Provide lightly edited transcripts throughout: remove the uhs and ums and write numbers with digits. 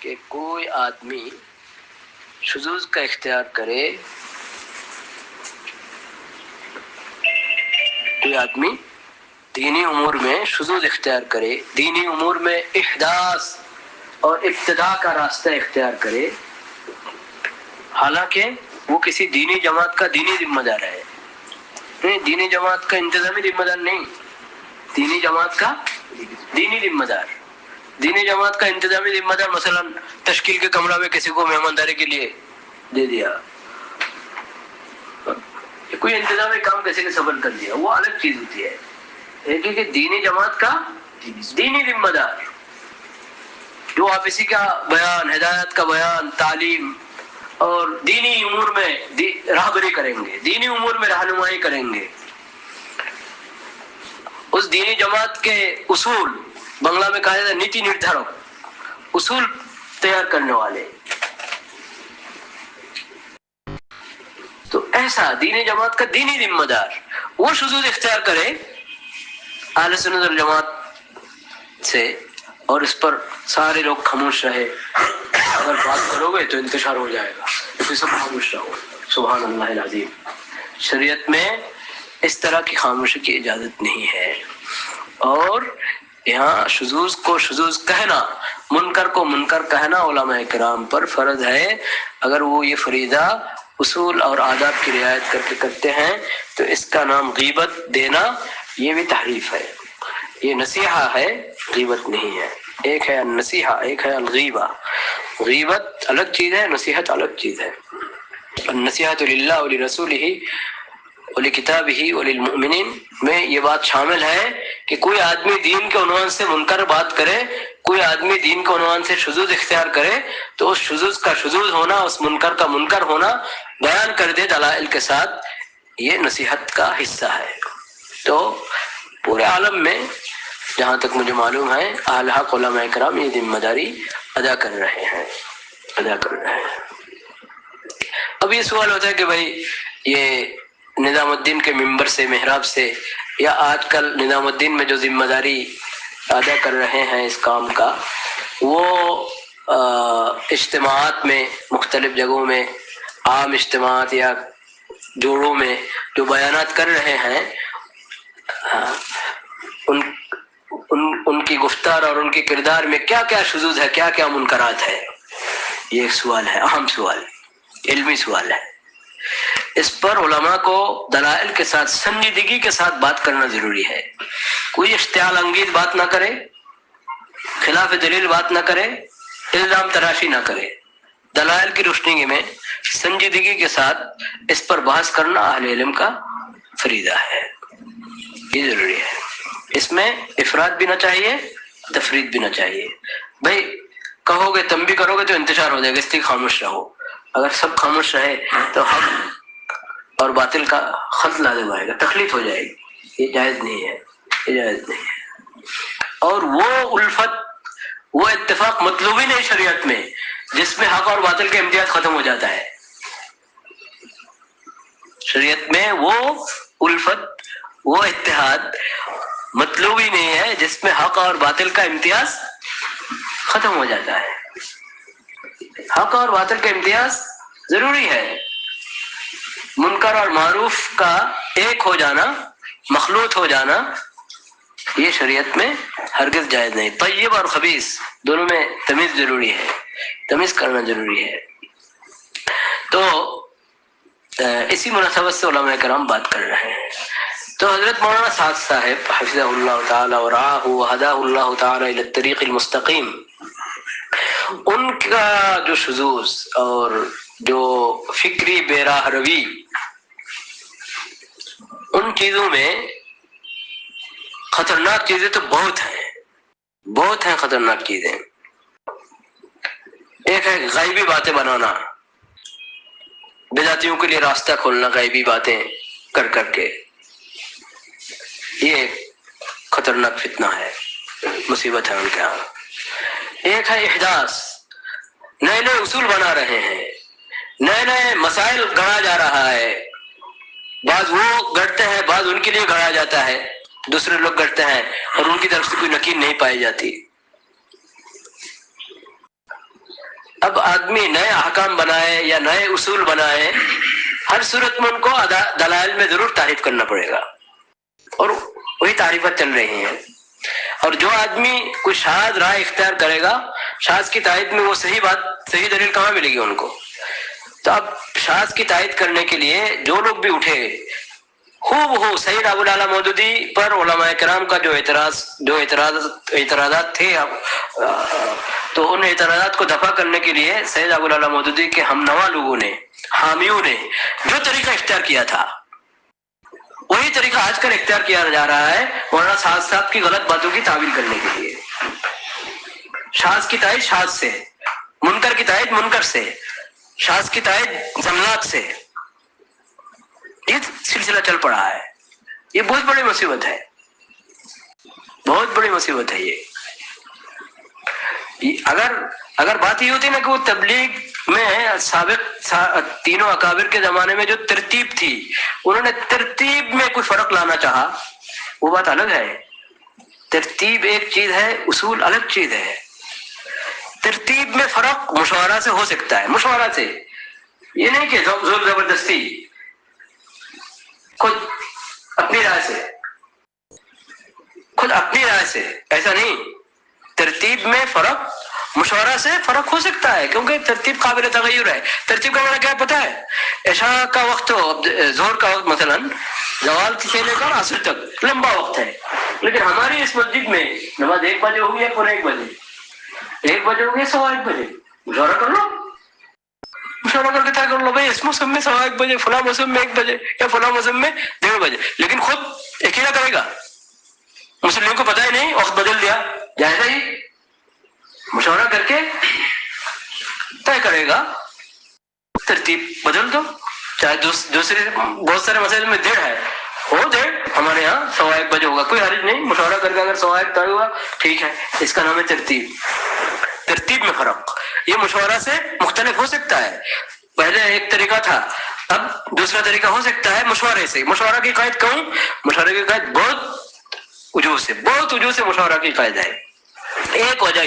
کہ کوئی آدمی شذوذ کا اختیار کرے، کوئی آدمی دینی امور میں شذوذ اختیار کرے، دینی امور میں احداث اور ابتداء کا راستہ اختیار کرے، حالانکہ وہ کسی دینی جماعت کا دینی ذمہ دار ہے، نہیں دینی جماعت کا انتظامی ذمہ دار نہیں، دینی جماعت کا دینی ذمہ دار، دینی جماعت کا انتظامی ذمہ دار مثلا تشکیل کے کمرہ میں کسی کو مہمانداری کے لیے دے دیا، کوئی انتظامی کام کسی نے سفر کر دیا، وہ الگ چیز ہوتی ہے، لیکن کہ دینی جماعت کا دینی ذمہ دار جو آپ اسی کا بیان، ہدایت کا بیان، تعلیم اور دینی امور میں راہبری کریں گے، دینی امور میں رہنمائی کریں گے، اس دینی جماعت کے اصول، بنگلہ میں کہا جاتا ہے نیتی نردھارک، اصول تیار کرنے والے، تو ایسا دینی جماعت کا دینی ذمہ دار وہ شذوذ اختیار کرے اہل سنت والجماعت سے، اور اس پر سارے لوگ خاموش رہے، اگر بات کرو گے تو انتشار ہو جائے گا، اس سب خاموش رہو، سبحان اللہ العظیم۔ شریعت میں اس طرح کی خاموشی کی اجازت نہیں ہے، اور یہاں شذوذ کو شذوذ کہنا، منکر کو منکر کہنا علماء کرام پر فرض ہے، اگر وہ یہ فریضہ اصول اور آداب کی رعایت کر کے کرتے ہیں تو اس کا نام غیبت دینا، یہ بھی تحریف ہے، یہ نصیحہ ہے، غیبت نہیں ہے۔ ایک ہے النصیحہ، ایک ہے الغیبہ، غیبت الگ چیز ہے، نصیحت الگ چیز ہے۔ النصیحۃ للہ ولرسولہ ولکتابہ وللمؤمنین میں یہ بات شامل ہے کہ کوئی آدمی دین کے عنوان سے منکر بات کرے، کوئی آدمی دین کے عنوان سے شذوذ اختیار کرے تو اس شذوذ کا شذوذ ہونا، اس منکر کا منکر ہونا بیان کر دے دلائل کے ساتھ، یہ نصیحت کا حصہ ہے۔ تو پورے عالم میں جہاں تک مجھے معلوم ہے اہل حق علماء کرام یہ ذمہ داری ادا کر رہے ہیں۔ اب یہ سوال ہوتا ہے کہ بھائی یہ نظام الدین کے ممبر سے، محراب سے، یا آج کل نظام الدین میں جو ذمہ داری ادا کر رہے ہیں اس کام کا، وہ اجتماعات میں، مختلف جگہوں میں، عام اجتماعات یا جوڑوں میں جو بیانات کر رہے ہیں، ان کی گفتار اور ان کے کردار میں کیا کیا شذوذ ہے، کیا کیا منکرات ہے، یہ ایک سوال ہے، اہم سوال، علمی سوال ہے۔ اس پر علماء کو دلائل کے ساتھ، سنجیدگی کے ساتھ بات کرنا ضروری ہے، کوئی اشتعال انگیز بات نہ کرے، خلاف دلیل بات نہ کرے، الزام تراشی نہ کرے، دلائل کی روشنی میں سنجیدگی کے ساتھ اس پر بحث کرنا اہل علم کا فریضہ ہے، یہ ضروری ہے۔ اس میں افراد بھی نہ چاہیے، تفرید بھی نہ چاہیے۔ بھائی کہو گے، تم بھی کرو گے تو انتشار ہو جائے گا، اس لیے خاموش رہو، اگر سب خاموش رہے تو حق اور باطل کا خلط لازم آئے گا، تخلیط ہو جائے گی، یہ جائز نہیں ہے، یہ جائز نہیں ہے۔ اور وہ الفت، وہ اتفاق مطلوب ہی نہیں شریعت میں جس میں حق اور باطل کا امتیاز ختم ہو جاتا ہے، شریعت میں وہ الفت، وہ اتحاد مطلوب ہی نہیں ہے جس میں حق اور باطل کا امتیاز ختم ہو جاتا ہے۔ حق اور باطل کا امتیاز ضروری ہے، منکر اور معروف کا ایک ہو جانا، مخلوط ہو جانا، یہ شریعت میں ہرگز جائز نہیں۔ طیب اور خبیث دونوں میں تمیز ضروری ہے، تمیز کرنا ضروری ہے۔ تو اسی مناسبت سے علماء کرام بات کر رہے ہیں۔ تو حضرت مولانا سعد صاحب حفظہ اللہ تعالی ورعاہ وہداہ اللہ تعالی الی الطریق المستقیم، ان کا جو شذوذ اور جو فکری بے راہ روی، ان چیزوں میں خطرناک چیزیں تو بہت ہیں، بہت ہیں خطرناک چیزیں۔ ایک ہے غیبی باتیں بنانا، بدعتیوں کے لیے راستہ کھولنا، غیبی باتیں کر کر کے، یہ خطرناک فتنہ ہے، مصیبت ہے ان کے ہاں۔ ایک ہے احداث، نئے نئے اصول بنا رہے ہیں، نئے نئے مسائل گڑھا جا رہا ہے، بعض وہ گڑھتے ہیں، بعض ان کے لیے گڑھا جاتا ہے، دوسرے لوگ گڑھتے ہیں اور ان کی طرف سے کوئی نکیر نہیں پائی جاتی۔ اب آدمی نئے احکام بنائے یا نئے اصول بنائے، ہر صورت میں ان کو دلائل میں ضرور تعریف کرنا پڑے گا، اور وہی تعریفات چل رہی ہیں. اور جو آدمی کوئی شاذ رائے اختیار کرے گا، شاذ کی تائید میں وہ صحیح دلیل کہاں ملے گی ان کو؟ تو اب شاذ کی تائید کرنے کے لیے جو لوگ بھی اٹھے، خوب سید ابو الاعلی مودودی پر علماء کرام کا جو اعتراضات تھے، تو ان اعتراضات کو دفع کرنے کے لیے سید ابو الاعلی مودودی کے ہم نوا لوگوں نے، حامیوں نے جو طریقہ اختیار کیا تھا، وہی طریقہ آج کل اختیار کیا جا رہا ہے مولانا سعد صاحب کی غلط باتوں کی تعویل کرنے کے لیے. شاذ کی تائید شاذ سے، منکر کی تائید منکر سے، شاذ کی تائید ضمنات سے، یہ سلسلہ چل پڑا ہے. یہ بہت بڑی مصیبت ہے، بہت بڑی مصیبت ہے. اگر بات یہ ہوتی نا کہ وہ تبلیغ میں سابق تینوں اکابر کے زمانے میں جو ترتیب تھی، انہوں نے ترتیب میں کوئی فرق لانا چاہا، وہ بات الگ ہے. ترتیب ایک چیز ہے، اصول الگ چیز ہے. ترتیب میں فرق مشورہ سے ہو سکتا ہے، مشورہ سے، یہ نہیں کہ زور زبردستی، خود اپنی رائے سے، ایسا نہیں. ترتیب میں فرق مشورہ سے فرق ہو سکتا ہے، کیونکہ ترتیب قابل تغیر ہے. ترتیب کا معنی کیا پتہ ہے؟ عشاء کا وقت ہو، ظہر کا وقت مثلا زوال سے لے کر عصر تک لمبا وقت ہے، لیکن ہماری اس مسجد میں نماز 1 بجے ہوگی یا پورے 1 بجے، 1 بجے ہوگی 1:15 بجے. مشورہ کر لو، مشورہ کر کے طے کر لو بھائی اس موسم میں 1:15 بجے، فلاں موسم میں 1 بجے، یا فلاں موسم میں 1:30 بجے. لیکن خود ایک ہی نہ کرے گا، مسلم کو پتہ ہی نہیں، وقت بدل دیا، جائزہ ہی مشورہ کر کے طے کرے گا. ترتیب بدل دو، چاہے دوسرے بہت سارے مسائل میں 1:30 ہے، ہو 1:30، ہمارے یہاں 1:15 بجے ہوگا، کوئی حرج نہیں. مشورہ کر کے اگر 1:15 طے ہوا ٹھیک ہے، اس کا نام ہے ترتیب. ترتیب میں فرق یہ مشورہ سے مختلف ہو سکتا ہے. پہلے ایک طریقہ تھا، اب دوسرا طریقہ ہو سکتا ہے مشورے سے. مشورہ کی قائد کہوں، مشورے کی قائد بہت وجوہ سے مشورہ کی قائد ہے. ایک وجہ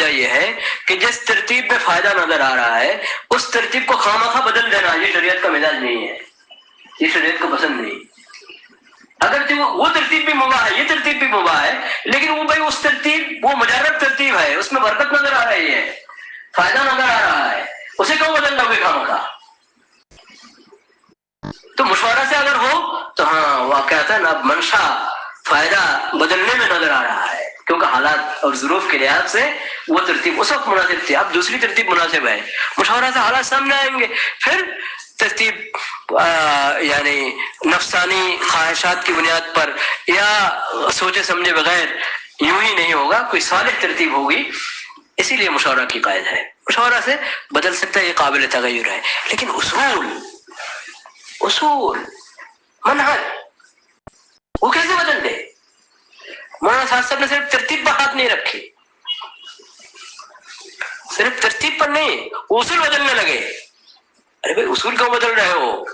یہ ہے کہ جس ترتیب میں فائدہ نظر آ رہا ہے اس ترتیب کو خواہ بدل دینا، یہ شریعت کا مزاج نہیں ہے، یہ شریعت کو پسند نہیں. اگرچہ وہ ترتیب بھی مباح ہے، یہ ترتیب بھی مباح ہے، لیکن وہ بھائی اس ترتیب وہ مجرد ترتیب ہے، اس میں برکت نظر آ رہی ہے، فائدہ نظر آ رہا ہے، اسے کیوں بدلنا ہوئے خواہ. تو مشورہ سے اگر ہو تو ہاں واقعات ہے نا، منشا فائدہ بدلنے میں نظر آ رہا ہے، کیونکہ حالات اور ظروف کے لحاظ سے وہ ترتیب اس وقت مناسب تھی، اب دوسری ترتیب مناسب ہے. مشورہ سے حالات سامنے آئیں گے، پھر ترتیب یعنی نفسانی خواہشات کی بنیاد پر یا سوچے سمجھے بغیر یوں ہی نہیں ہوگا، کوئی صالح ترتیب ہوگی. اسی لیے مشورہ کی قائد ہے. مشورہ سے بدل سکتا ہے، یہ قابل تغیر ہے، لیکن اصول منہج وہ کیسے بدل دے؟ مولانا صاحب صاحب نے صرف ترتیب پر ہاتھ نہیں رکھی، صرف ترتیب پر نہیں، اصول بدلنے لگے. ارے بھائی اصول کیوں بدل رہے ہو؟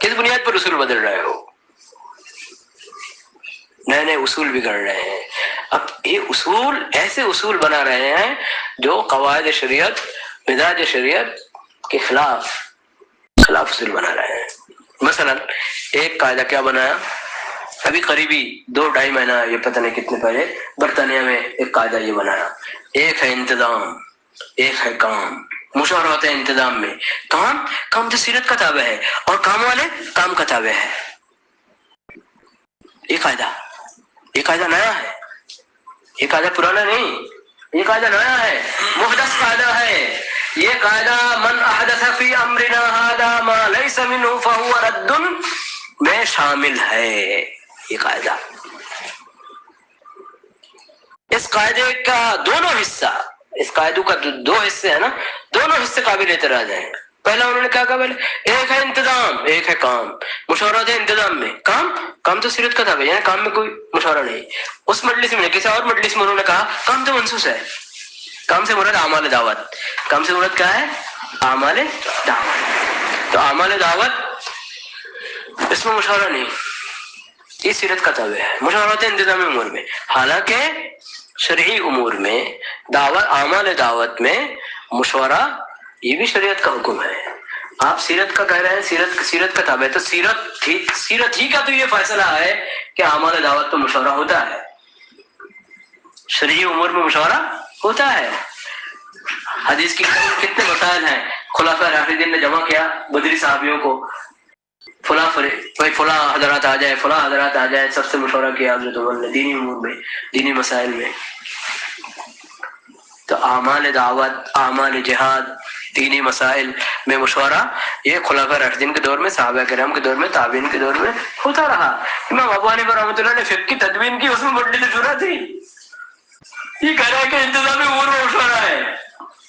کس بنیاد پر اصول بدل رہے ہو؟ نئے اصول بگڑ رہے ہیں. اب یہ اصول ایسے اصول بنا رہے ہیں جو قواعد شریعت، مزاج شریعت کے خلاف اصول بنا رہے ہیں. مثلا ایک قاعدہ کیا بنایا ابھی قریبی 2-2.5 مہینہ، یہ پتہ نہیں کتنے پہلے، برطانیہ میں ایک قاعدہ یہ بنایا، ایک ہے انتظام، ایک ہے کام. مشورہ ہوتا ہے انتظام میں، کام تو سیرت کا تابع ہے، اور کام والے کام کا تابع ہے. یہ قاعدہ نیا ہے، یہ قاعدہ پرانا نہیں، یہ قاعدہ نیا ہے، محدث قاعدہ ہے. یہ قاعدہ من احدث فی امرنا ھذا ما لیس منہ فہو رد میں شامل ہے. یہ قاعدہ، اس قاعدے کا دونوں حصہ، اس قاعدے کا 2 حصے ہیں نا، دونوں حصے قابل اعتراض ہیں. پہلا انہوں نے کیا کہا، پہلے ایک ہے انتظام، ایک ہے کام. مشورہ ہے انتظام میں، کام تو سیرت کا تھا، یعنی کام میں کوئی مشورہ نہیں. اس مجلس میں کسی اور مجلس میں انہوں نے کہا کام تو منسوس ہے، کام سے مراد اعمال دعوت. کام سے مراد کیا ہے؟ اعمال دعوت. تو اعمال دعوت اس میں مشورہ نہیں، یہ سیرت کا تابع ہے. مشاورات انتظامی امور میں، حالانکہ شرعی امور میں، اعمال دعوت میں مشورہ یہ بھی شریعت کا حکم ہے. آپ سیرت کا کہہ رہے ہیں سیرت کا تابع ہے، تو سیرت ہی کا تو یہ فیصلہ ہے کہ اعمال دعوت تو مشورہ ہوتا ہے، شرعی امور میں مشورہ ہوتا ہے. حدیث کی کتنے مسائل ہیں، خلفاء راشدین نے جمع کیا بدری صحابیوں کو، فلاں حضرات آ جائے، فلاں حضرات آ جائے، سب سے مشورہ کیا حضرت عمر نے دینی امور میں، دینی مسائل میں. تو اعمال دعوت، اعمال جہاد، دینی مسائل میں مشورہ یہ خلفاء راشدین کے دور میں، صحابہ کرام کے دور میں، تابعین کے دور میں ہوتا رہا. امام ابو حنیفہ رحمۃ اللہ نے فقہ کی تدوین کی، اس میں بڑی تو ضرورت تھی. یہ کہہ رہا ہے کہ انتظامی امور میں مشورہ ہے،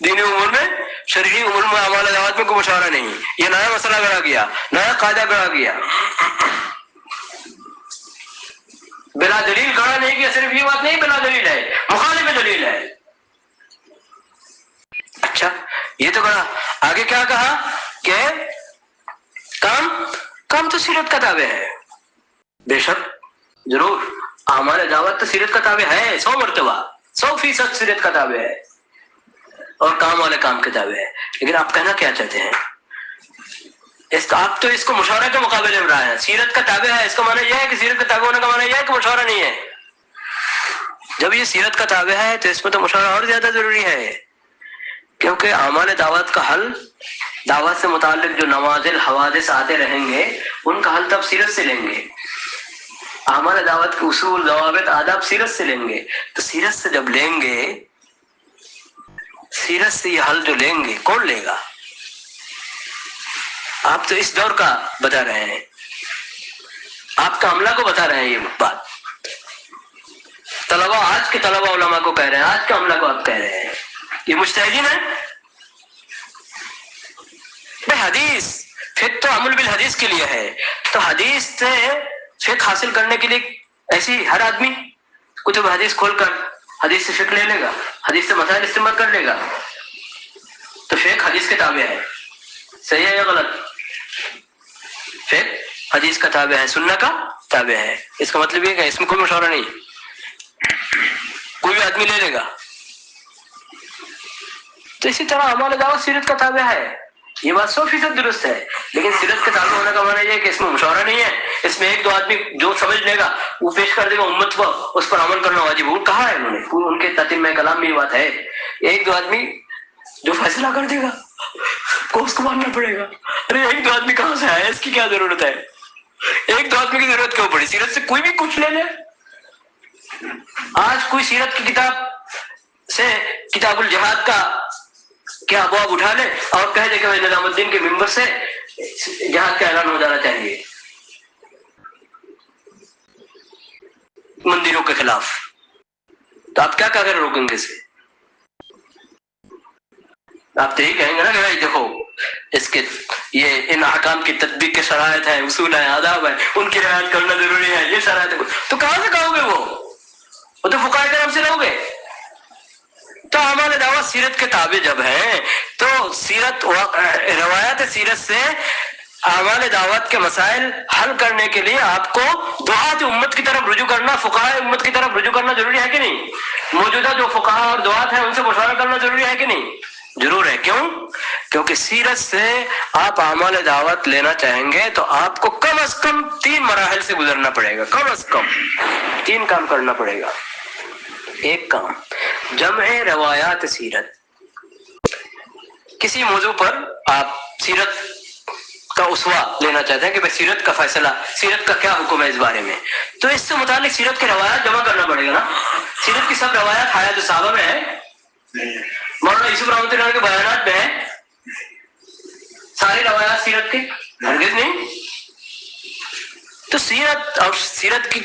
دینی امور میں، شرعی امور میں، اعمال دعوت میں کوئی مشورہ نہیں. یہ نیا مسئلہ گڑا گیا، نیا قاعدہ گڑا گیا، بلا دلیل گڑا نہیں کیا. صرف یہ بات نہیں بلا دلیل ہے، مخالف دلیل ہے. اچھا یہ تو گڑا. آگے کیا کہا کہ کام تو سیرت کا تابع ہے. بے شک ضرور اعمال دعوت تو سیرت کا تابع ہے، 100 مرتبہ، 100% سیرت کا تابع ہے، اور کام والے کام کے تابع ہے. لیکن آپ کہنا کیا چاہتے ہیں؟ آپ تو اس کو مشورہ کے مقابلے میں رہا ہے. سیرت کا تابع ہے اس کا معنی یہ ہے کہ سیرت کا تابع ہونے کا معنی یہ ہے کہ مشورہ نہیں ہے. جب یہ سیرت کا تابع ہے تو اس میں تو مشورہ اور زیادہ ضروری ہے، کیونکہ اعمال دعوت کا حل، دعوت سے متعلق جو نوازل حوادث آتے رہیں گے ان کا حل تب سیرت سے لیں گے. اعمال دعوت کے اصول، ضوابط، آداب سیرت سے لیں گے. تو سیرت سے جب لیں گے، سیرت سے یہ حل جو لیں گے کون لے گا؟ آپ تو اس دور کا بتا رہے ہیں، آپ کا عملہ کو بتا رہے ہیں یہ بات. طلبا، آج کے طلبا علماء کو کہہ رہے ہیں، آج کے عملہ کو آپ کہہ رہے ہیں. یہ مجتہدین ہیں. حدیث فقہ تو عمل بالحدیث کے لیے ہے، تو حدیث سے فقہ حاصل کرنے کے لیے ایسی ہر آدمی کتب حدیث کھول کر حدیث سے فقہ لے لے گا، حدیث سے مسائل استعمال کر لے گا. تو فقہ حدیث کے تابع ہے. صحیح ہے یا غلط؟ فقہ حدیث کا تابع ہے، سنت کا تابع ہے. اس کا مطلب یہ کہ اس میں کوئی مشورہ نہیں، کوئی بھی آدمی لے لے گا. تو اسی طرح اعمال دعوت سیرت کا تابع ہے. یہ بات 100% درست ہے، لیکن سیرت کے تابع ہونے کا معنی یہ ہے کہ اس میں مشورہ نہیں ہے. اس میں ایک دو آدمی جو سمجھ لے گا وہ پیش کر دے گا، امت کو اس پر عمل کرنا واجب. وہ کہا ہے انہوں نے، ان کے تتمہ کلام میں یہ بات ہے. ایک دو آدمی جو فیصلہ کر دے گا کو اس کو ماننا پڑے گا. ارے ایک دو آدمی کہاں سے آیا، اس کی کیا ضرورت ہے؟ ایک دو آدمی کی ضرورت کیوں پڑی؟ سیرت سے کوئی بھی کچھ لے لے. آج کوئی سیرت کی کتاب سے کتاب الجہاد کا کیا ابواب اٹھا لے اور کہہ دے کہ نظام الدین کے ممبر سے جہاد کا اعلان ہو جانا چاہیے مندروں کے خلاف، تو آپ کیا کر روکیں گے اسے؟ آپ تو یہی کہیں گے نا کہ بھائی دیکھو اس کے یہ ان احکام کی تطبیق کے شرائط ہیں، اصول ہیں، آداب ہیں، ان کی رعایت کرنا ضروری ہے، یہ شرائط ہے. تو کہاں سے کہو گے؟ وہ تو فقہاء کرام سے لو گے. تو اعمال دعوت سیرت کے تابع جب ہیں تو سیرت، روایات سیرت سے اعمال دعوت کے مسائل حل کرنے کے لیے آپ کو دعات امت کی طرف رجوع کرنا، فقہاء امت کی طرف رجوع کرنا ضروری ہے کہ نہیں؟ موجودہ جو فقہاء اور دعات ہیں ان سے مشورہ کرنا ضروری ہے کہ نہیں؟ ضرور ہے. کیوں؟ کیونکہ سیرت سے آپ اعمال دعوت لینا چاہیں گے تو آپ کو کم از کم 3 مراحل سے گزرنا پڑے گا. کم از کم 3 کام کرنا پڑے گا. ایک کام جمع روایات سیرت. کسی موضوع پر آپ سیرت کا اسوہ لینا چاہتے ہیں کہ بھائی سیرت کا فیصلہ، سیرت کا کیا حکم ہے اس بارے میں، تو اس سے متعلق سیرت کی روایات جمع کرنا پڑے گا نا. سیرت کی سب روایات حیات الصحابہ میں ہے، مولانا یوسف رحمۃ اللہ کے بیانات میں ہے. ساری روایات سیرت کی ہرگز نہیں. تو سیرت اور سیرت کی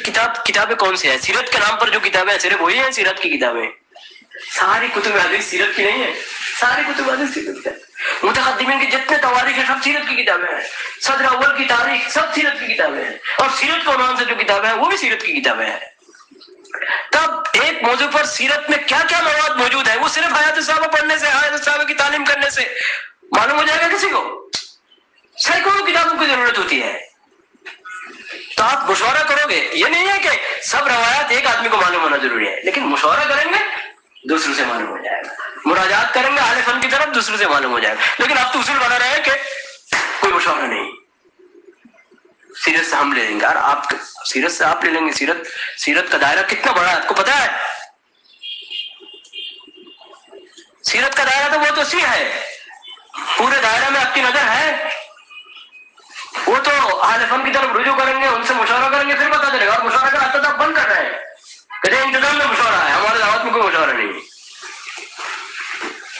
کتابیں کون سی ہیں؟ سیرت کے نام پر جو کتابیں ہیں صرف وہی ہیں سیرت کی کتابیں. ساری کتب حدیث سیرت کی نہیں ہے، ساری کتب حدیث سیرت کی ہے. متقدمین کی جتنے تواریخ ہیں سب سیرت کی کتابیں ہیں. صدر اول کی تاریخ سب سیرت کی کتابیں ہیں، اور سیرت کے عنوان سے جو کتابیں ہیں وہ بھی سیرت کی کتابیں ہیں. تب ایک موضوع پر سیرت میں کیا کیا مواد موجود ہے وہ صرف حیات صحابہ پڑھنے سے، حیات صحابہ کی تعلیم کرنے سے معلوم ہو جائے گا کسی کو؟ سینکڑوں کتابوں کی ضرورت ہوتی ہے. تو آپ مشورہ کرو گے، یہ نہیں ہے کہ سب روایات ایک آدمی کو معلوم ہونا ضروری ہے، لیکن مشورہ کریں گے دوسروں سے معلوم ہو جائے گا. مراجعات کریں گے اہل فن کی طرف, دوسروں سے معلوم ہو جائے گا. لیکن اب تو اصول بنا رہے ہیں کہ کوئی مشورہ نہیں, سیرت سے ہم لے لیں گے. اور آپ سیرت سے آپ لے لیں گے. سیرت کا دائرہ کتنا بڑا ہے آپ کو پتا ہے؟ سیرت کا دائرہ تو بہت وسیع ہے. پورے دائرہ میں آپ کی نظر ہے. وہ تو اہل فن کی طرف رجوع کریں گے, ان سے مشورہ کریں گے, پھر پتا چلے گا. اور مشورہ کا راستہ آپ بند کر رہے ہیں, کہتے ہیں انتظام میں مشورہ ہے, ہمارے دعوت میں کوئی مشورہ نہیں.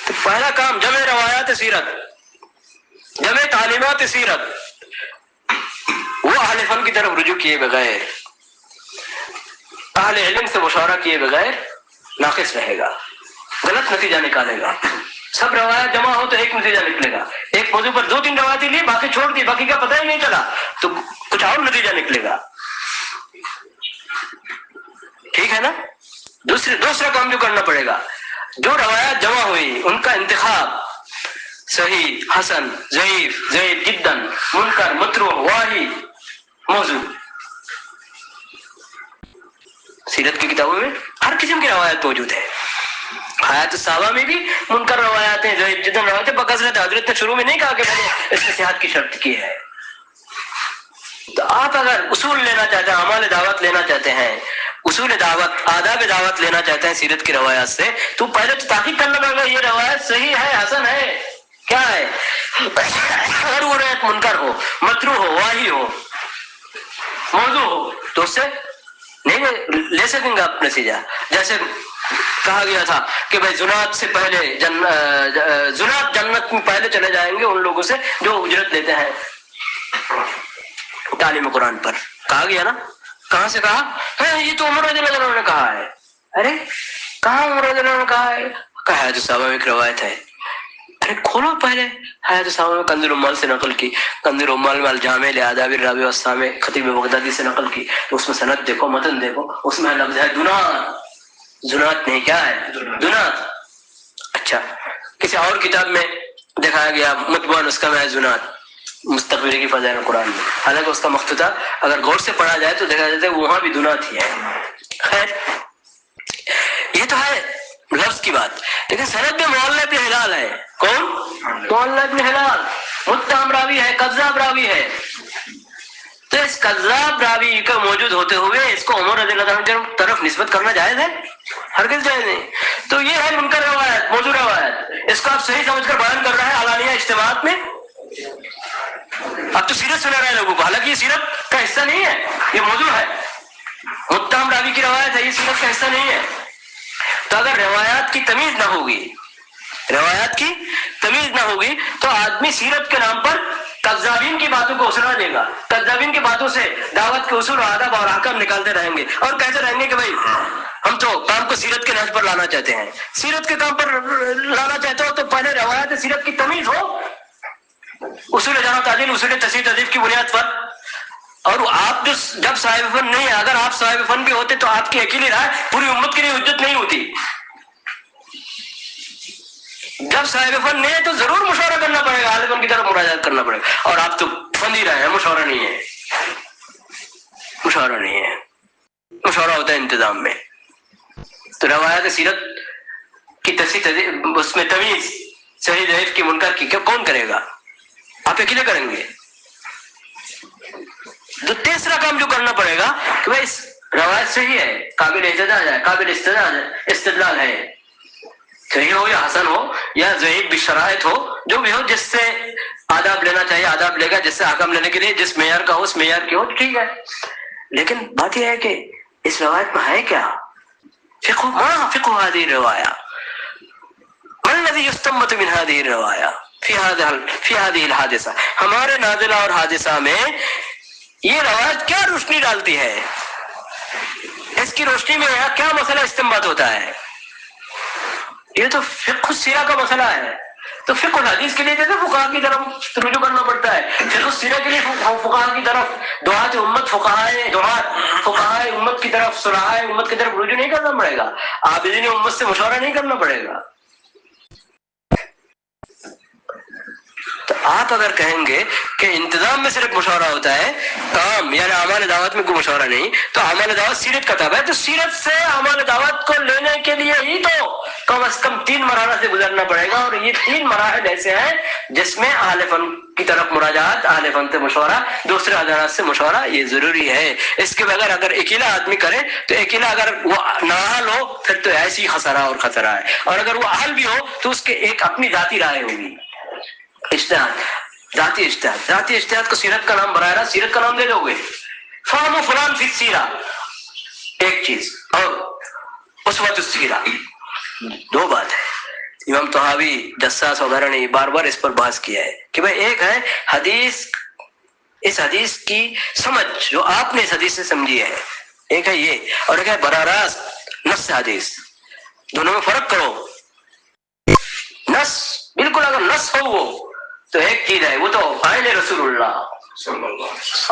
تو پہلا کام جمع روایات سیرت, جمع تعلیمات سیرت, وہ اہل فن کی طرف رجوع کیے بغیر, اہل علم سے مشورہ کیے بغیر ناقص رہے گا, غلط نتیجہ نکالے گا. سب روایات جمع ہو تو ایک نتیجہ نکلے گا. ایک موضوع پر 2-3 روایتیں لی, باقی چھوڑ دی, باقی کا پتہ ہی نہیں چلا, تو کچھ اور نتیجہ نکلے گا. ٹھیک ہے نا؟ دوسرا کام جو کرنا پڑے گا, جو روایات جمع ہوئی ان کا انتخاب صحیح, حسن, ضعیف, ضعیف جدا, منکر, متروح, واہی موضوع. سیرت کی کتابوں میں ہر قسم کی روایت موجود ہے. حیات الصحابہ میں بھی منکر روایات ہیں, ضعیف جدا روایتیں بکثرت. حضرت نے شروع میں نہیں کہا کہ میں نے اس کی صحت کی شرط کی ہے. تو آپ اگر اصول لینا چاہتے ہیں, اعمال دعوت لینا چاہتے ہیں, اصول دعوت, آداب دعوت لینا چاہتے ہیں سیرت کی روایات سے, تو پہلے تو تحقیق کرنا پڑے گا یہ روایت صحیح ہے, حسن ہے, کیا ہے. اگر وہ روایت منکر ہو, مطروح ہو, واہی ہو, موضوع ہو, تو اس سے نہیں لے سکیں گے آپ نتیجہ. جیسے کہا گیا تھا کہ بھائی زنات سے پہلے زنات جنت میں پہلے چلے جائیں گے ان لوگوں سے جو اجرت لیتے ہیں تعلیم قرآن پر. کہا گیا نا, کہاں سے کہا ہے؟ یہ تو عمر رضی اللہ عنہ نے کہا ہے. ارے کہاں عمر رضی اللہ عنہ نے کہا ہے؟ کہا حیات الصحابہ میں ایک روایت ہے. ارے کھولو پہلے حیات الصحابہ میں, کنز العمال سے نقل کی, کنز العمال میں الجامع لآداب الراوی والسامع خطیب بغدادی سے نقل کی, تو اس میں سند دیکھو, متن دیکھو, اس میں لفظ ہے دنات. زنات نہیں, کیا ہے دنات. اچھا, کسی اور کتاب میں دکھایا گیا مطبوع نسخہ میں ہے زنات, مستقبری کی فضائل قرآن میں, حالانکہ اس کا مخطوطہ اگر غور سے پڑھا جائے تو دیکھا جاتا ہے وہاں بھی دنات ہی ہے. خیر یہ تو ہے لفظ کی بات, لیکن سند میں معلّہ ابن ہلال ہے. کون؟ معلّہ ابن ہلال متہم راوی ہے, کذاب راوی ہے. تو اس کذاب راوی کا موجود ہوتے ہوئے اس کو عمر رضی اللہ عنہ کی طرف نسبت کرنا جائز ہے؟ ہرگز جائز نہیں. تو یہ ہے منکر روایت, موضوع روایت, اس کو آپ صحیح سمجھ کر بیان کر رہے ہیں علانیہ اجتماعات میں. اب تو سیرت سنا رہے ہیں لوگوں کو, حالانکہ یہ سیرت کا حصہ نہیں ہے, یہ موضوع ہے, متہم راوی کی روایت ہے, یہ سیرت کا حصہ نہیں ہے. تو اگر روایات کی تمیز نہ ہوگی, روایات کی تمیز نہ ہوگی تو آدمی سیرت کے نام پر کذابین کی باتوں کو اسرا لے گا, کذابین کی باتوں سے دعوت کے اصول و آداب اور احکام نکالتے رہیں گے, اور کہتے رہیں گے کہ بھائی ہم تو کام کو سیرت کے نہج پر لانا چاہتے ہیں. سیرت کے کام پر لانا چاہتے ہو تو پہلے روایات سیرت کی تمیز ہو, اصول جہاں تعدیل, اصول تصحیح تضعیف کی بنیاد پر. اور آپ جو جب صاحب فن نہیں ہے, اگر آپ صاحب فن بھی ہوتے تو آپ کی اکیلی رائے پوری امت کے لیے حجت نہیں ہوتی. جب صاحب فن نہیں ہے تو ضرور مشورہ کرنا پڑے گا, اہل فن کی طرف مراجعات کرنا پڑے گا. اور آپ تو فن ہی رہے ہیں, مشورہ نہیں ہے, مشورہ نہیں ہے, مشورہ ہوتا ہے انتظام میں. تو روایات سیرت کی تصحیح اس میں تمیز صحیح ضعیف کی منکر کی کون کرے گا؟ آپ اکیلے کریں گے. تو تیسرا کام جو کرنا پڑے گا کہ بھائی اس روایت صحیح ہے, قابل احتجاج ہے, قابل استدلال ہے, صحیح ہو یا حسن ہو یا ضعیف بالشرائط ہو, جو بھی ہو, جس سے آداب لینا چاہیے آداب لے گا, جس سے حکم لینے کے لیے جس معیار کا ہو اس معیار کی ہو, ٹھیک ہے. لیکن بات یہ ہے کہ اس روایت میں ہے کیا؟ فقہ, ما فقہ هذه الرواية, ما الذي يستنبط من هذه الرواية في هذه الحادثة. ہمارے نازلہ اور حادثہ میں یہ روایت کیا روشنی ڈالتی ہے, اس کی روشنی میں کیا مسئلہ استنباط ہوتا ہے؟ یہ تو فقہ السیرہ کا مسئلہ ہے. تو فقہ الحدیث کے لیے جیسے فقہاء کی طرف رجوع کرنا پڑتا ہے, فقہ السیرہ کے لیے فقہاء کی طرف, دعات امت فقہاء امت کی طرف, صلحاء امت کی طرف رجوع نہیں کرنا پڑے گا, عابدین امت سے مشورہ نہیں کرنا پڑے گا. تو آپ اگر کہیں گے کہ انتظام میں صرف مشورہ ہوتا ہے، کام یعنی اعمال دعوت میں کوئی مشورہ نہیں، تو اعمال دعوت سیرت کا تابع ہے، تو سیرت سے اعمال دعوت کو لینے کے لیے ہی تو کم از کم 3 مراحل سے گزرنا پڑے گا، اور یہ 3 مراحل ایسے ہیں جس میں اہل فن کی طرف مراجعات، اہل فن سے مشورہ، دوسرے حضرات سے مشورہ یہ ضروری ہے۔ اس کے بغیر اگر اکیلا آدمی کرے تو اکیلا اگر وہ نااہل ہو پھر تو ایسی خسارہ اور خطرہ ہے، اور اگر وہ اہل بھی ہو تو اس کے ایک اپنی ذاتی رائے ہوگی۔ اجتہاد، ذاتی اجتہاد، ذاتی اجتہاد کو سیرت کا نام براہ راست سیرت کا نام دے دو گے، فہم فلان فی السیرہ ایک چیز، اور اسوۃ السیرہ دو بات ہے۔ امام طحاوی، جساس وغیرہ نے بار بار اس پر بحث کیا ہے کہ بھئی ایک ہے حدیث، اس حدیث کی سمجھ جو آپ نے اس حدیث سے سمجھی ہے، ایک ہے یہ، اور ایک ہے براہ راست نص حدیث، دونوں میں فرق کرو۔ نص بالکل اگر نص ہو وہ تو ایک چیز ہے، وہ تو آئین رسول اللہ،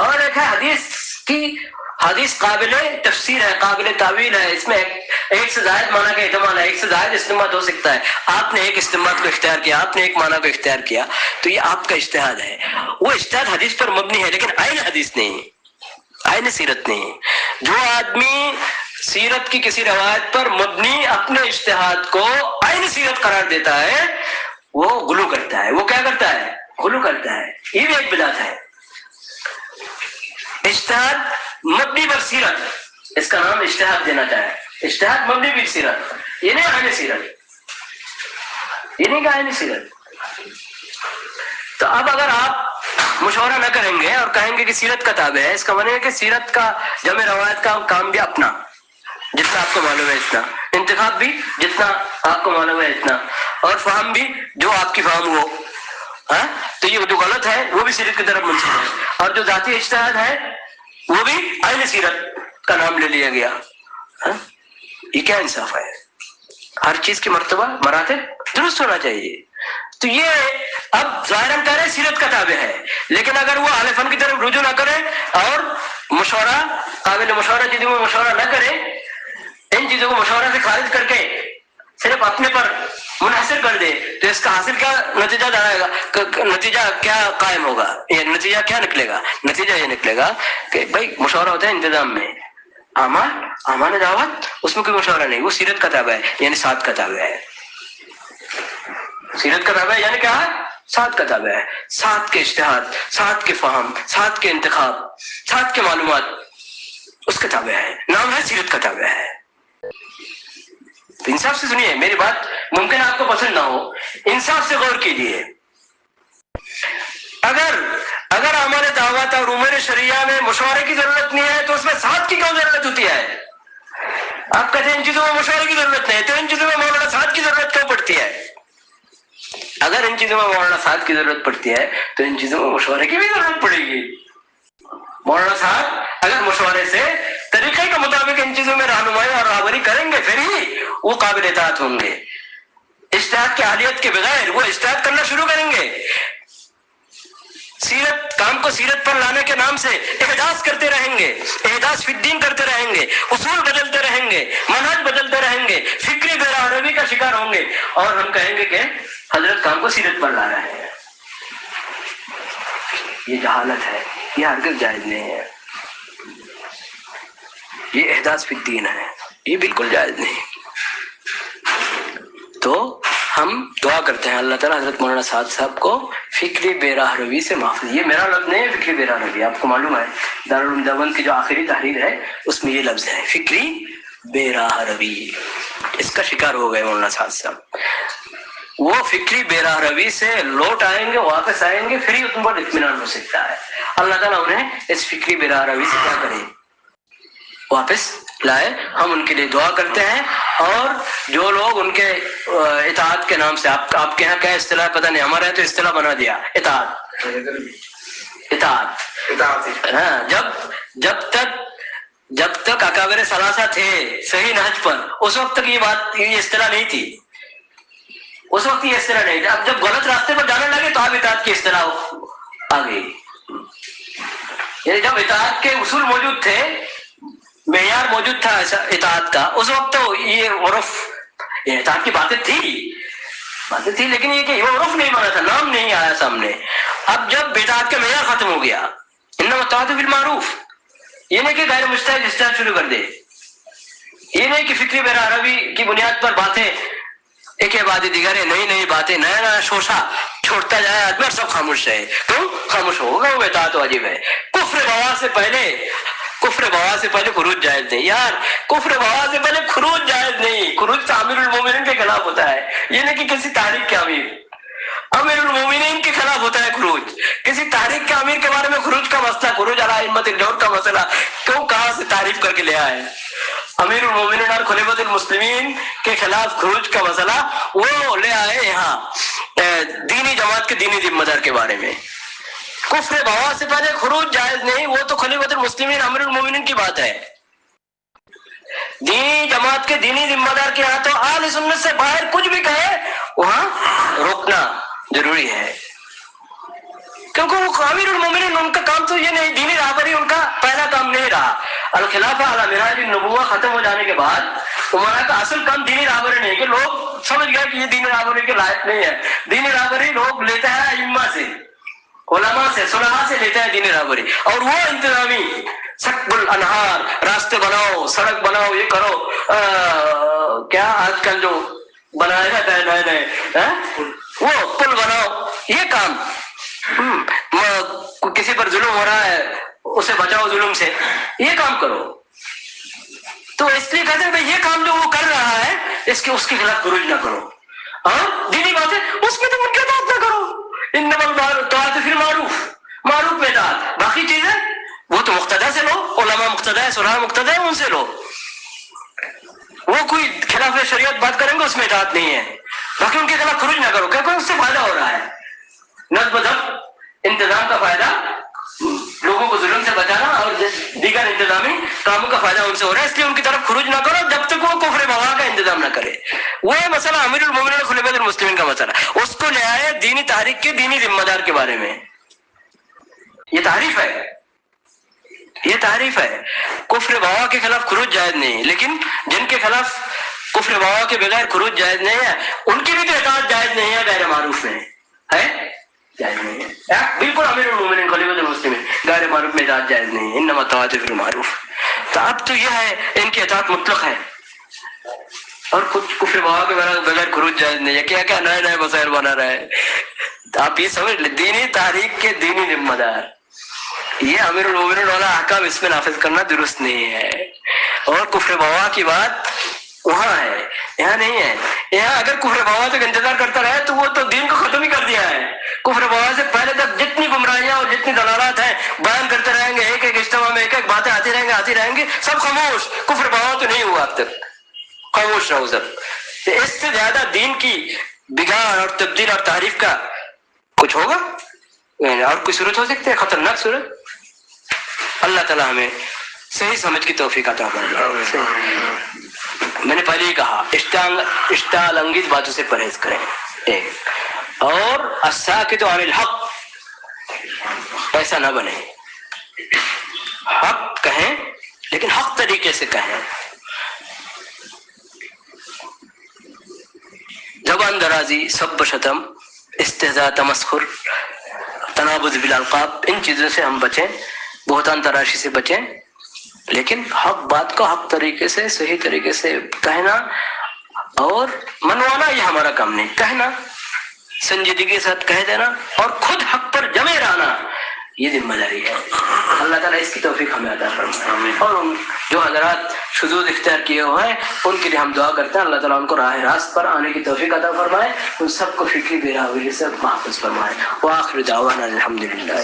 اور ایک ہے حدیث کی، حدیث قابل تفسیر ہے، قابل تعویل ہے، اس میں ایک سے زائد معنی کا احتمال ہے، ایک سے زائد استنباط ہو سکتا ہے، آپ نے ایک استنباط کو اختیار کیا، آپ نے ایک معنی کو اختیار کیا، تو یہ آپ کا اجتہاد ہے، وہ اجتہاد حدیث پر مبنی ہے لیکن آئین حدیث نہیں، آئین سیرت نہیں۔ جو آدمی سیرت کی کسی روایت پر مبنی اپنے اجتہاد کو آئین سیرت قرار دیتا ہے وہ غلو کرتا ہے، وہ کیا کرتا ہے؟ غلو کرتا ہے، یہ بھی ایک بدعت ہے۔ اجتہاد مبنی بر سیرت، اس کا نام اجتہاد دینا چاہے، اجتہاد مبنی بر سیرت، یہ نہیں آئین سیرت، یہ نہیں کہ آئین سیرت۔ تو اب اگر آپ مشورہ نہ کریں گے اور کہیں گے کہ سیرت کا تابع ہے، اس کا معنی ہے کہ سیرت کا جمع روایت کا کام بھی اپنا، جتنا آپ کو معلوم ہے اتنا، انتخاب بھی جتنا آپ کو معلوم ہے اتنا، اور فہم بھی جو آپ کی فہم ہو، ہاں تو یہ جو غلط ہے وہ بھی سیرت کی طرف منسوب ہے، اور جو ذاتی اجتہاد ہے وہ بھی آئین سیرت کا نام لے لیا گیا۔ ہاں یہ کیا انصاف ہے؟ ہر چیز کی مرتبہ مراتب درست ہونا چاہیے۔ تو یہ اب ظاہراً کہہ رہے سیرت کا تابع ہے، لیکن اگر وہ اہل فن کی طرف رجوع نہ کرے اور مشورہ، قابل مشورہ چیزوں میں مشورہ نہ کرے، ان چیزوں کو مشورہ سے خارج کر کے صرف اپنے پر منحصر کر دے، تو اس کا حاصل کیا نتیجہ آئے گا؟ نتیجہ کیا قائم ہوگا؟ یہ نتیجہ کیا نکلے گا؟ نتیجہ یہ نکلے گا کہ بھائی مشورہ ہوتا ہے انتظام میں، اعمال دعوت اس میں کوئی مشورہ نہیں، وہ سیرت کا تابع ہے، یعنی ساتھ کا تابع ہے۔ سیرت کا تابع ہے یعنی کیا ہے؟ ساتھ کا تابع ہے، ساتھ کے اجتہاد، ساتھ کے فہم، ساتھ کے انتخاب، ساتھ کے معلومات اس کا تابع ہے، نام ہے سیرت کا تابع ہے۔ انصاف سے سنیے میری بات، ممکن آپ کو پسند نہ ہو، انصاف سے غور کیجیے۔ اگر اعمال دعوت اور امور شریعہ میں مشورے کی ضرورت نہیں ہے تو اس میں ساتھ کی کیوں ضرورت ہوتی ہے؟ آپ کہتے ہیں ان چیزوں میں مشورے کی ضرورت نہیں، تو ان چیزوں میں مولانا ساتھ کی ضرورت کیوں پڑتی ہے؟ اگر ان چیزوں میں مولانا ساتھ کی ضرورت پڑتی ہے تو ان چیزوں میں مشورے کی بھی ضرورت پڑے گی۔ مولانا صاحب اگر مشورے سے طریقے کے مطابق ان چیزوں میں رہنمائی اور راہبری کریں گے پھر ہی وہ قابل اطاعت ہوں گے۔ اجتہاد کی اہلیت کے بغیر وہ اجتہاد کرنا شروع کریں گے، سیرت کام کو سیرت پر لانے کے نام سے احداث کرتے رہیں گے، احداث فی الدین کرتے رہیں گے، اصول بدلتے رہیں گے، منہج بدلتے رہیں گے، فکری بے راہروی کا شکار ہوں گے، اور ہم کہیں گے کہ حضرت کام کو سیرت پر لا رہے ہیں۔ یہ جہالت ہے، یہ ہرگز جائز نہیں ہے، یہ احداث فی الدین ہے، یہ بالکل جائز نہیں۔ تو ہم دعا کرتے ہیں اللہ تعالیٰ حضرت مولانا سعد صاحب کو فکری بے راہ روی سے محفوظ، یہ میرا لفظ نہیں ہے فکری بے راہ روی، آپ کو معلوم ہے دارالعلوم دیوبند کی جو آخری تحریر ہے اس میں یہ لفظ ہے فکری بے راہ روی، اس کا شکار ہو گئے مولانا سعد صاحب۔ وہ فکری بے راہ روی سے لوٹ آئیں گے، واپس آئیں گے، پھر ہی ان پر اطمینان ہو سکتا ہے۔ اللہ تعالیٰ انہیں اس فکری بے راہ روی سے کیا کرے؟ واپس لائے۔ ہم ان کے لیے دعا کرتے ہیں، اور جو لوگ ان کے اطاعت کے نام سے، آپ کے ہاں کیا اصطلاح پتہ نہیں، ہمارے یہاں تو اصطلاح بنا دیا اطاعت، ہاں، جب تک اکابر ثلاثہ تھے صحیح نہج پر، اس وقت تک یہ اصطلاح نہیں تھی، اس وقت یہ اصطلاح نہیں تھی۔ اب جب غلط راستے پر جانے لگے تو اب اطاعت کی اصطلاح آ گئی، یعنی جب اطاعت کے اصول موجود تھے، معیار موجود تھا اطاعت کا، اس وقت تو یہ عرف اطاعت کی باتیں تھی، باتیں تھی، لیکن یہ کہ عرف نہیں بنا تھا، نام نہیں آیا سامنے. اب جب بدعت کا معیار ختم ہو گیا، انما الطاعۃ بالمعروف، یہ نہیں کہ غیر مجتہد اجتہاد شروع کر دے، یہ نہیں کہ فکری بین عربی کی بنیاد پر باتیں ایک بعد دیگر ہے، نئی نئی باتیں، نیا نیا شوشہ چھوڑتا جائے آدمی اور سب خاموش رہے. کیوں خاموش ہوگا؟ وہ اطاعت واجب ہے. کفر بوا سے پہلے خروج جائز نہیں یار، کفر بوا سے پہلے خروج جائز نہیں. خروج تو امیر المومنین کے خلاف ہوتا ہے، یہ نہیں کہ کسی تاریخ کے امیر المومنین کے خلاف ہوتا ہے خروج. کسی تاریخ کے امیر کے بارے میں خروج کا مسئلہ، خروج علی ائمۃ الجور کا مسئلہ کیوں کہاں سے تعریف کر کے لے آئے؟ امیر المومنین اور خلیفۃ المسلمین کے خلاف خروج کا مسئلہ وہ لے آئے یہاں دینی جماعت کے دینی ذمہ دار کے بارے میں. کفر بوا سے پہلے خروج جائز نہیں، وہ تو خلیفۃ المسلمین امیر المومنین کی بات ہے. دینی جماعت کے دینی ذمہ دار کے یہاں تو اہل سنت سے باہر کچھ بھی کہے وہاں روکنا ضروری ہے، کیونکہ وہ امیر المومنین، ان کا کام تو یہ نہیں، دینی رہبری ان کا پہلا کام نہیں رہا. الخلافہ علی منہاج النبوہ ختم ہو جانے کے بعد عمرا کا اصل کام دینی رہبری نہیں، کہ لوگ سمجھ گئے کہ یہ دینی رہبری کے لائق نہیں ہے. دینی رہبری لوگ لیتا ہے ائمہ سے، علماء سے، صلحاء سے لیتا ہے دینی رہبری، اور وہ انتظامی سکب الانہار، راستے بناؤ، سڑک بناؤ، یہ کرو، کیا آج کل جو بنایا جاتا ہے نئے نئے وہ پل بناؤ، یہ کام. کسی پر ظلم ہو رہا ہے اسے بچاؤ ظلم سے، یہ کام کرو. تو اس لیے کہتے ہیں بھائی یہ کام جو وہ کر رہا ہے اس کے خلاف خروج نہ کرو. ہاں دینی بات ہے، اس میں تو ان کی اطاعت نہ کرو. انما الطاعۃ فی المعروف، معروف میں اطاعت، باقی چیزیں وہ تو مقتدا سے لو، علماء مقتدا ہے، صلحاء مقتدا ہے، ان سے لو. وہ کوئی خلاف شریعت بات کریں گے اس میں اطاعت نہیں ہے، باقی ان کے خلاف خروج نہ کرو، کیونکہ اس سے فائدہ ہو رہا ہے. نظم و ضبط انتظام کا فائدہ، لوگوں کو ظلم سے بچانا اور دیگر انتظامی کاموں کا فائدہ ان سے ہو رہا ہے، اس لیے ان کی طرف خروج نہ کرو جب تک وہ کفر بوا کا انتظام نہ کرے. وہ مسئلہ امیر المومنین خلیفۃ المسلمین کا مسئلہ، اس کو لے آئے دینی تحریک کے دینی ذمہ دار کے بارے میں. یہ تعریف ہے، یہ تعریف ہے. کفر بوا کے خلاف خروج جائز نہیں، لیکن جن کے خلاف کفر بوا کے بغیر خروج جائز نہیں ہے ان کی بھی تو اطاعت جائز نہیں ہے، غیر معروف میں ہے جائز نہیں ہے. بالکل امیر المومنین خلیفۃ المسلمین غیر معروف میں اطاعت جائز نہیں ہے، انما الطاعۃ فی المعروف. تو اب تو یہ ہے ان کی اطاعت مطلق ہے، اور کچھ کفر بوا کے بغیر خروج جائز نہیں ہے. کیا کیا نئے نئے مسائل بنا رہا ہے. آپ یہ سمجھ لیں، دینی تحریک کے دینی ذمہ دار، یہ امیر المومنین والا احکام اس میں نافذ کرنا درست نہیں ہے. اور کفر بوا کی بات وہاں ہے، یہاں نہیں ہے. یہاں اگر کفر بوا تک انتظار کرتا رہے تو وہ تو دین کو ختم ہی کر دیا ہے. کفر بوا سے پہلے تک جتنی گمراہیاں اور جتنی دلالات ہیں بیان کرتے رہیں گے، ایک ایک اجتماع میں ایک ایک باتیں آتی رہیں گے، سب خاموش. کفر بوا تو نہیں ہوا اب تک، خاموش رہو سب. اس سے زیادہ دین کی بگاڑ اور تبدیل اور تعریف کا کچھ ہوگا اور کوئی صورت ہو سکتی ہے؟ خطرناک صورت. اللہ تعالیٰ ہمیں صحیح سمجھ کی توفیق عطا فرمائے. میں نے پہلے ہی کہا اشتعال انگیز باتوں سے پرہیز کریں، ایک، اور الساکت عن الحق، ایسا نہ بنے. حق کہیں لیکن حق طریقے سے کہیں. زبان درازی، سب شتم، استہزاء، تمسخر، تنابز بالالقاب، ان چیزوں سے ہم بچیں، بہتان تراشی سے بچیں. لیکن حق بات کو حق طریقے سے، صحیح طریقے سے کہنا اور منوانا یہ ہمارا کام نہیں. کہنا، سنجیدگی کے ساتھ کہہ دینا اور خود حق پر جمے رہنا، یہ ذمہ داری ہے. اللہ تعالیٰ اس کی توفیق ہمیں عطا فرمائے. اور ان جو حضرات شذوذ اختیار کیے ہوئے ہیں ان کے لیے ہم دعا کرتے ہیں اللہ تعالیٰ ان کو راہ راست پر آنے کی توفیق عطا فرمائے، ان سب کو فکری بے سے محفوظ فرمائے. وآخر دعوانا الحمدللہ.